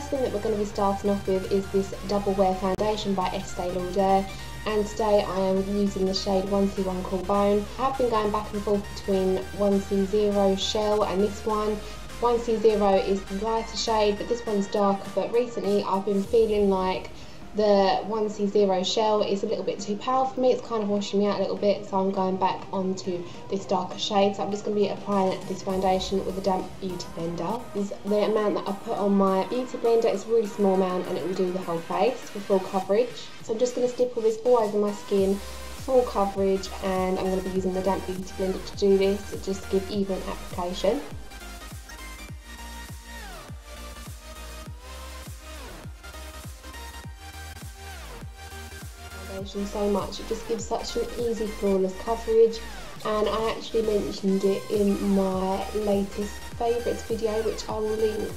first thing that we're going to be starting off with is this Double Wear Foundation by Estee Lauder, and today I am using the shade 1C1 Cool Bone. I have been going back and forth between 1C0 Shell and this one. 1C0 is the lighter shade, but this one's darker, but recently I've been feeling like the 1C0 Shell is a little bit too pale for me. It's kind of washing me out a little bit, so I'm going back onto this darker shade. So I'm just going to be applying this foundation with a damp beauty blender. The amount that I put on my beauty blender is a really small amount, and it will do the whole face for full coverage. So I'm just going to stipple this all over my skin, full coverage, and I'm going to be using the damp beauty blender to do this, just to give even application. So much, it just gives such an easy flawless coverage, and I actually mentioned it in my latest favourites video, which I will link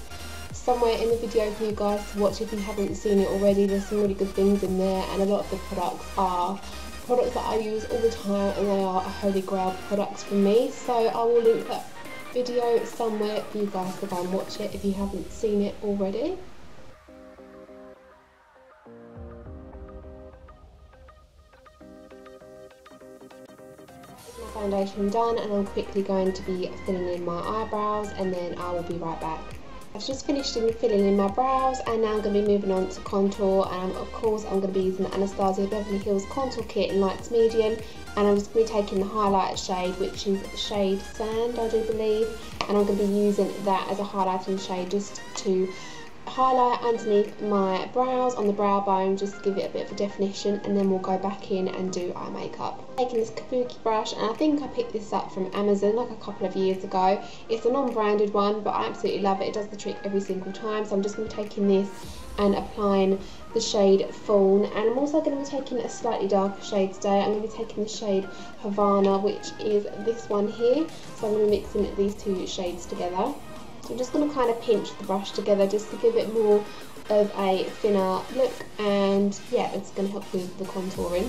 somewhere in the video for you guys to watch if you haven't seen it already. There's some really good things in there, and a lot of the products are products that I use all the time, and they are a holy grail products for me, so I will link that video somewhere for you guys to go and watch it if you haven't seen it already. Foundation done, and I'm quickly going to be filling in my eyebrows, and then I will be right back. I've just finished filling in my brows, and now I'm going to be moving on to contour, and of course I'm going to be using the Anastasia Beverly Hills contour kit in light to medium, and I'm just going to be taking the highlighter shade, which is shade Sand, I do believe, and I'm going to be using that as a highlighting shade just to highlight underneath my brows on the brow bone, just to give it a bit of a definition, and then we'll go back in and do eye makeup. Taking this kabuki brush, and I think I picked this up from Amazon like a couple of years ago. It's a non-branded one, but I absolutely love it. It does the trick every single time. So I'm just going to be taking this and applying the shade Fawn, and I'm also going to be taking a slightly darker shade today. I'm going to be taking the shade Havana, which is this one here. So I'm going to be mixing these two shades together. So I'm just going to kind of pinch the brush together just to give it more of a thinner look, and yeah, it's going to help with the contouring.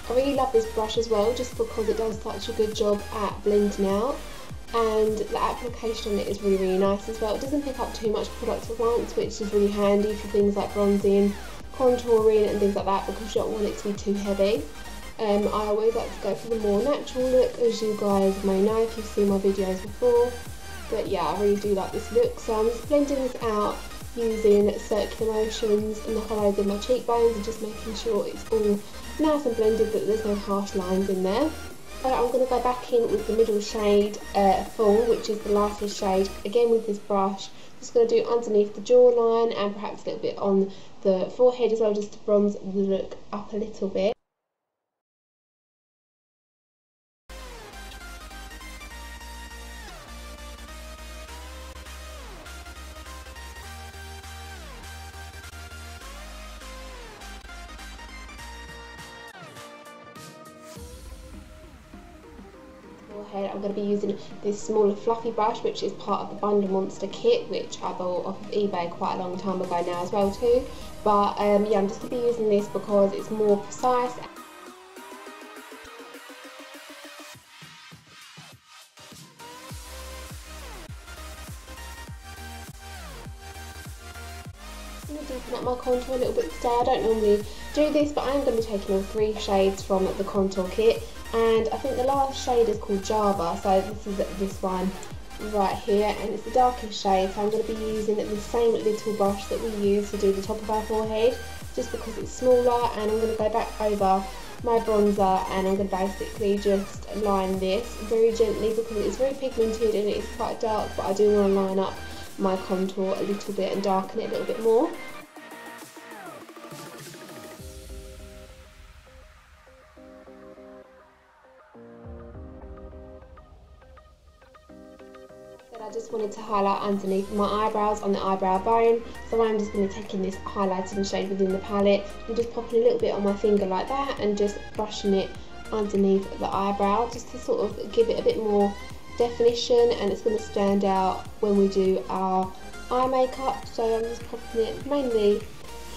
I really love this brush as well, just because it does such a good job at blending out, and the application on it is really, really nice as well. It doesn't pick up too much product at once, which is really handy for things like bronzing, contouring and things like that, because you don't want it to be too heavy. I always like to go for the more natural look, as you guys may know if you've seen my videos before. But yeah, I really do like this look, so I'm just blending this out using circular motions in the hollows of my cheekbones, and just making sure it's all nice and blended, that there's no harsh lines in there. I'm going to go back in with the middle shade, Full, which is the lightest shade, again with this brush. Just going to do underneath the jawline and perhaps a little bit on the forehead as well, just to bronze the look up a little bit. I'm going to be using this smaller fluffy brush, which is part of the Bundle Monster kit, which I bought off of eBay quite a long time ago now as well too. But yeah, I'm just going to be using this because it's more precise. I'm going to deepen up my contour a little bit today. I don't normally do this, but I am going to be taking all 3 shades from the contour kit, and I think the last shade is called Java, so this is this one right here, and it's the darkest shade. So I'm going to be using the same little brush that we use to do the top of our forehead, just because it's smaller, and I'm going to go back over my bronzer, and I'm going to basically just line this very gently because it's very pigmented and it's quite dark, but I do want to line up my contour a little bit and darken it a little bit more. I just wanted to highlight underneath my eyebrows on the eyebrow bone, so I'm just going to be taking this highlighting shade within the palette and just popping a little bit on my finger like that, and just brushing it underneath the eyebrow just to sort of give it a bit more definition, and it's going to stand out when we do our eye makeup. So I'm just popping it mainly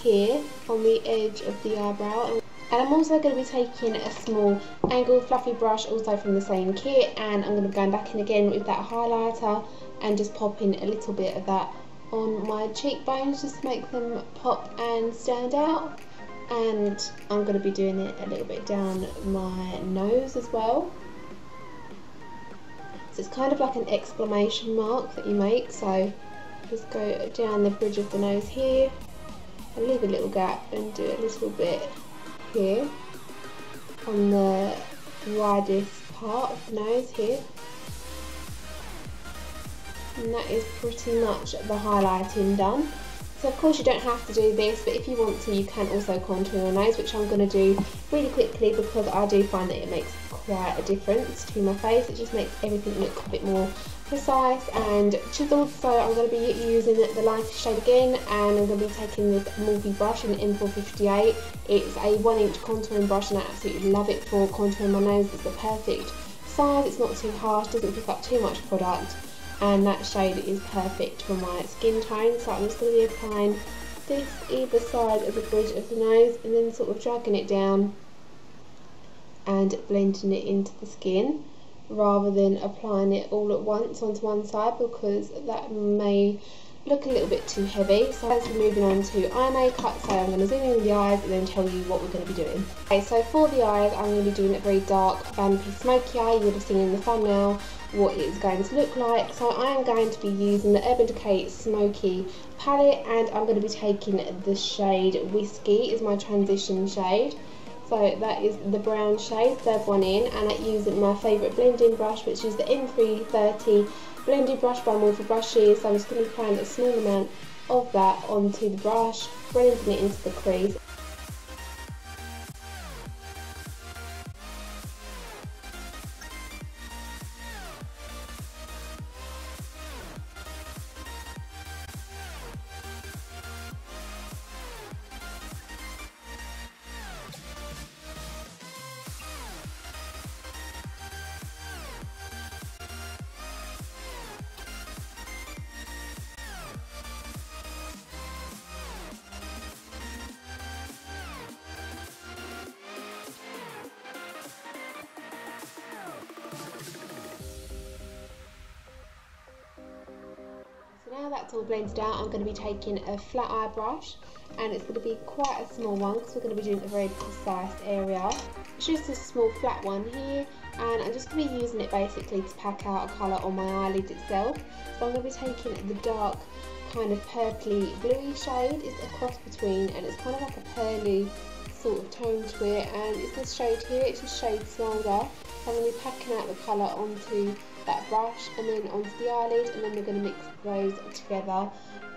here on the edge of the eyebrow. And I'm also going to be taking a small angled fluffy brush, also from the same kit, and I'm going to be going back in again with that highlighter and just popping a little bit of that on my cheekbones just to make them pop and stand out, and I'm going to be doing it a little bit down my nose as well. So it's kind of like an exclamation mark that you make, so just go down the bridge of the nose here and leave a little gap and do a little bit here on the widest part of the nose here. And that is pretty much the highlighting done. So of course you don't have to do this, but if you want to, you can also contour your nose, which I'm going to do really quickly because I do find that it makes quite a difference to my face. It just makes everything look a bit more precise and chiseled. So I'm going to be using the lightest shade again, and I'm going to be taking this Morphe brush in M458. It's a 1-inch contouring brush and I absolutely love it for contouring my nose. It's the perfect size, it's not too harsh, doesn't pick up too much product, and that shade is perfect for my skin tone. So I'm just going to be applying this either side of the bridge of the nose and then sort of dragging it down and blending it into the skin, rather than applying it all at once onto one side, because that may look a little bit too heavy. So as we're moving on to eye makeup, so I'm going to zoom in with the eyes and then tell you what we're going to be doing. Okay, so for the eyes, I'm going to be doing a very dark vampy smoky eye. You would have seen in the thumbnail what it is going to look like. So I am going to be using the Urban Decay Smoky palette, and I'm going to be taking the shade Whiskey is my transition shade. So that is the brown shade, third one in, and I'm using my favourite blending brush, which is the M330 blending brush by Morphe Brushes. So I'm just going to be applying a small amount of that onto the brush, blending it into the crease. So now that's all blended out, I'm going to be taking a flat eye brush, and it's going to be quite a small one because we're going to be doing a very precise area. It's just a small flat one here, and I'm just going to be using it basically to pack out a colour on my eyelid itself. So I'm going to be taking the dark kind of purpley bluey shade. It's a cross between, and it's kind of like a pearly sort of tone to it, and it's this shade here, it's just shade Smolder. I'm going to be packing out the colour onto that brush and then onto the eyelid, and then we're going to mix those together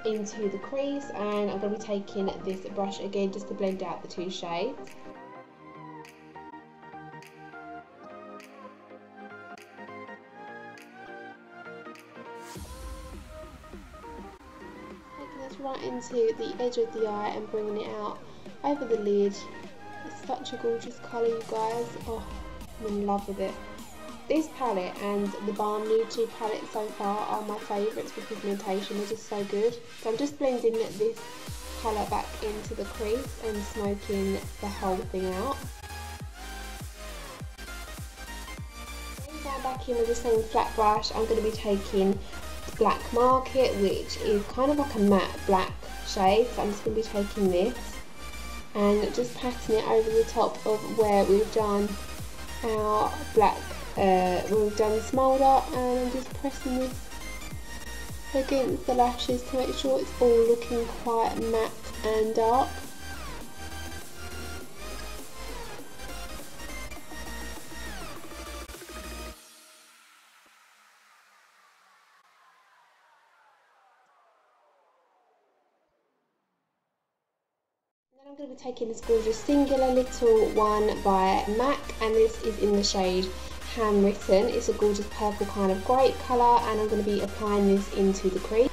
into the crease, and I'm going to be taking this brush again just to blend out the two shades. Taking this right into the edge of the eye and bringing it out over the lid. It's such a gorgeous colour, you guys. Oh, I'm in love with it. This palette and the Balm Nude 2 palette so far are my favourites for pigmentation. They're just so good. So I'm just blending this colour back into the crease and smoking the whole thing out. Going back in with the same flat brush, I'm going to be taking Black Market, which is kind of like a matte black shade. So I'm just going to be taking this and just patting it over the top of where we've done our black, we've done the smolder, and I'm just pressing this against the lashes to make sure it's all looking quite matte and dark. I'm going to be taking this gorgeous Singular Little one by MAC, and this is in the shade Handwritten. It's a gorgeous purple kind of grape colour, and I'm going to be applying this into the crease.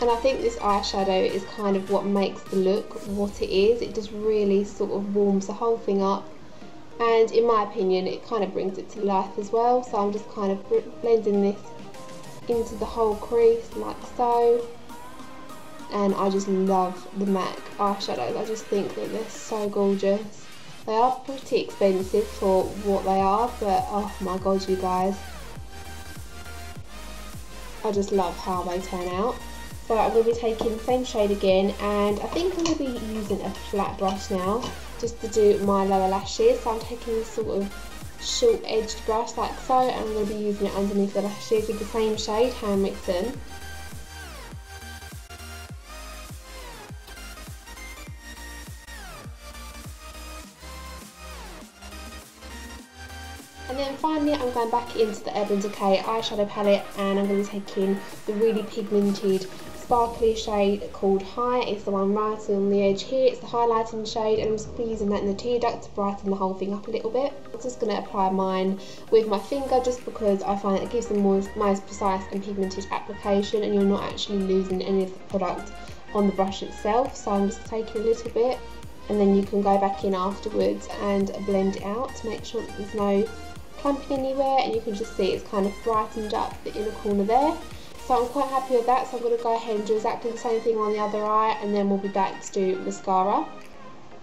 And I think this eyeshadow is kind of what makes the look what it is. It just really sort of warms the whole thing up, and in my opinion it kind of brings it to life as well. So I'm just kind of blending this into the whole crease like so. And I just love the MAC eyeshadows. I just think that they're so gorgeous. They are pretty expensive for what they are, but oh my god, you guys, I just love how they turn out. So I'm going to be taking the same shade again, and I think I'm going to be using a flat brush now just to do my lower lashes. So I'm taking this sort of short edged brush like so, and I'm going to be using it underneath the lashes with the same shade, Handwritten. And then finally I'm going back into the Urban Decay eyeshadow palette, and I'm going to be taking the really pigmented sparkly shade called High. It's the one right on the edge here. It's the highlighting shade, and I'm just using that in the tear duct to brighten the whole thing up a little bit. I'm just going to apply mine with my finger just because I find it gives the most precise and pigmented application, and you're not actually losing any of the product on the brush itself. So I'm just taking a little bit, and then you can go back in afterwards and blend it out to make sure that there's no clumping anywhere, and you can just see it's kind of brightened up the inner corner there. So I'm quite happy with that, so I'm going to go ahead and do exactly the same thing on the other eye, and then we'll be back to do mascara.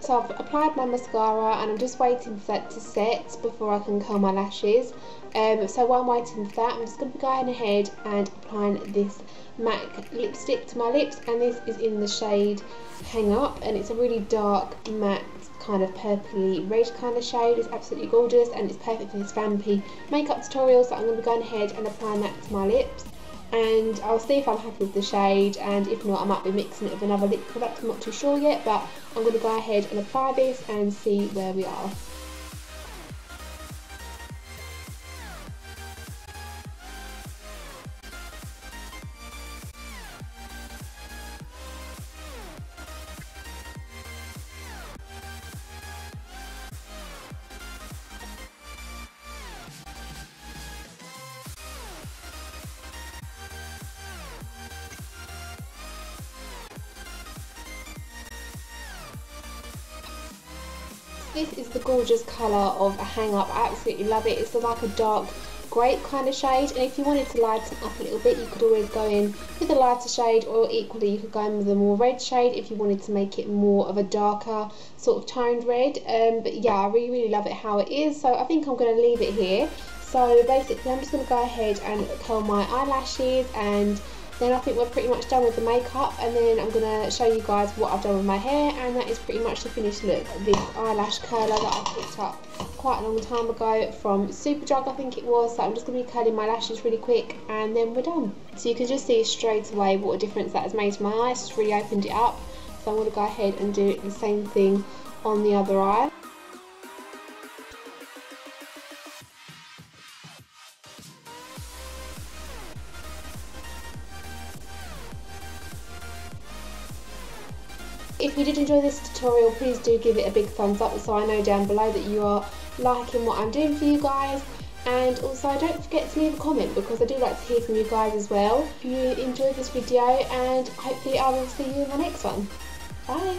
So I've applied my mascara, and I'm just waiting for that to set before I can curl my lashes. So while I'm waiting for that, I'm just going to be going ahead and applying this MAC lipstick to my lips, and this is in the shade Hang Up, and it's a really dark matte kind of purpley red kind of shade. It's absolutely gorgeous, and it's perfect for this vampy makeup tutorial. So I'm going to be going ahead and applying that to my lips, and I'll see if I'm happy with the shade, and if not I might be mixing it with another lip product. I'm not too sure yet, but I'm going to go ahead and apply this and see where we are. This is the gorgeous colour of a Hang Up. I absolutely love it. It's like a dark grape kind of shade, and if you wanted to lighten up a little bit, you could always go in with a lighter shade, or equally you could go in with a more red shade if you wanted to make it more of a darker sort of toned red. But yeah, I really love it how it is, so I think I'm going to leave it here. So basically I'm just going to go ahead and curl my eyelashes, and then I think we're pretty much done with the makeup, and then I'm going to show you guys what I've done with my hair, and that is pretty much the finished look. This eyelash curler that I picked up quite a long time ago from Superdrug, I think it was. So I'm just going to be curling my lashes really quick, and then we're done. So you can just see straight away what a difference that has made to my eyes. It's really opened it up. So I'm going to go ahead and do the same thing on the other eye. If you did enjoy this tutorial, please do give it a big thumbs up so I know down below that you are liking what I'm doing for you guys. And also don't forget to leave a comment, because I do like to hear from you guys as well if you enjoyed this video, and hopefully I will see you in the next one. Bye!